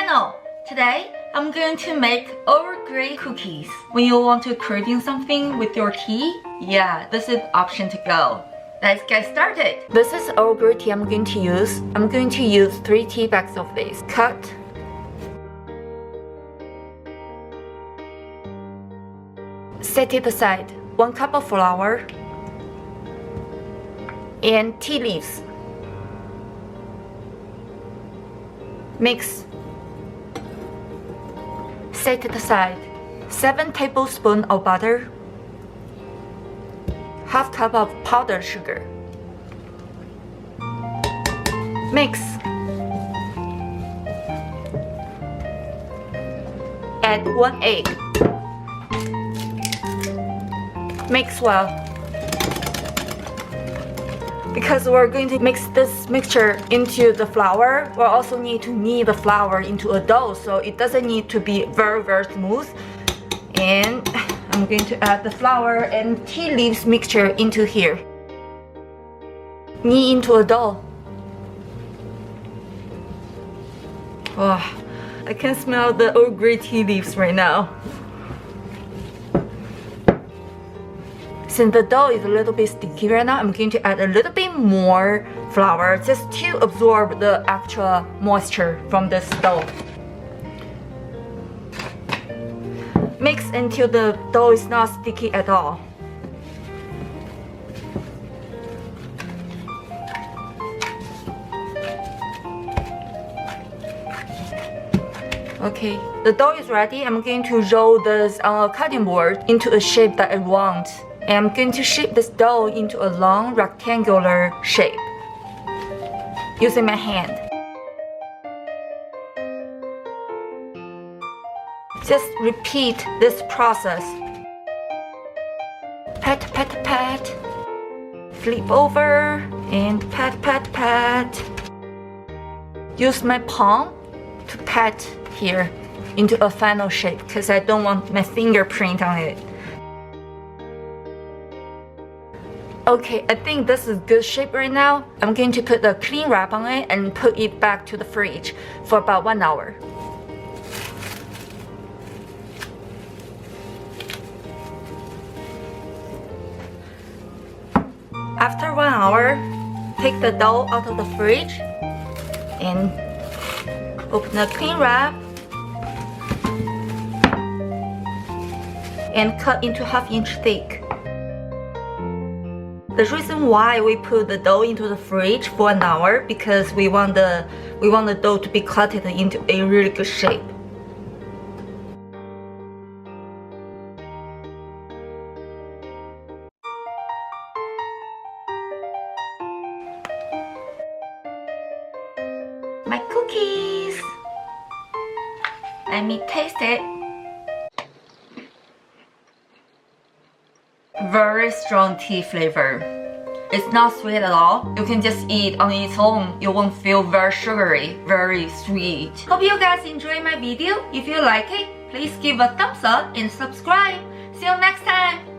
channel. Today, I'm going to make Earl Grey cookies. When you want to craving something with your tea, yeah, this is the option to go. Let's get started. This is Earl Grey tea I'm going to use. I'm going to use 3 tea bags of this. Cut. Set it aside. 1 cup of flour and tea leaves. Mix. Set it aside. 7 tablespoons of butter. Half cup of powdered sugar. Mix. Add 1 egg. Mix well. Because we're going to mix this mixture into the flour, we'll also need to knead the flour into a dough, so it doesn't need to be very smooth. And I'm going to add the flour and tea leaves mixture into here. Knead into a dough. Oh, I can smell the Earl Grey tea leaves right now. Since the dough is a little bit sticky right now, I'm going to add a little bit more flour just to absorb the actual moisture from this dough. Mix until the dough is not sticky at all. Okay, the dough is ready. I'm going to roll this cutting board into a shape that I want. And I'm going to shape this dough into a long rectangular shape using my hand. Just repeat this process. Pat, pat, pat. Flip over and pat, pat, pat. Use my palm to pat here into a final shape because I don't want my fingerprint on it. Okay, I think this is good shape right now. I'm going to put a cling wrap on it and put it back to the fridge for about 1 hour. After 1 hour, take the dough out of the fridge and open the cling wrap and cut into 1/2 inch thick. The reason why we put the dough into the fridge for 1 hour because we want the dough to be cut into a really good shape. My cookies. Let me taste it. Very strong tea flavor. It's not sweet at all. You can just eat on its own. You won't feel very sugary, very sweet. Hope you guys enjoy my video. If you like it, please give a thumbs up and subscribe. See you next time.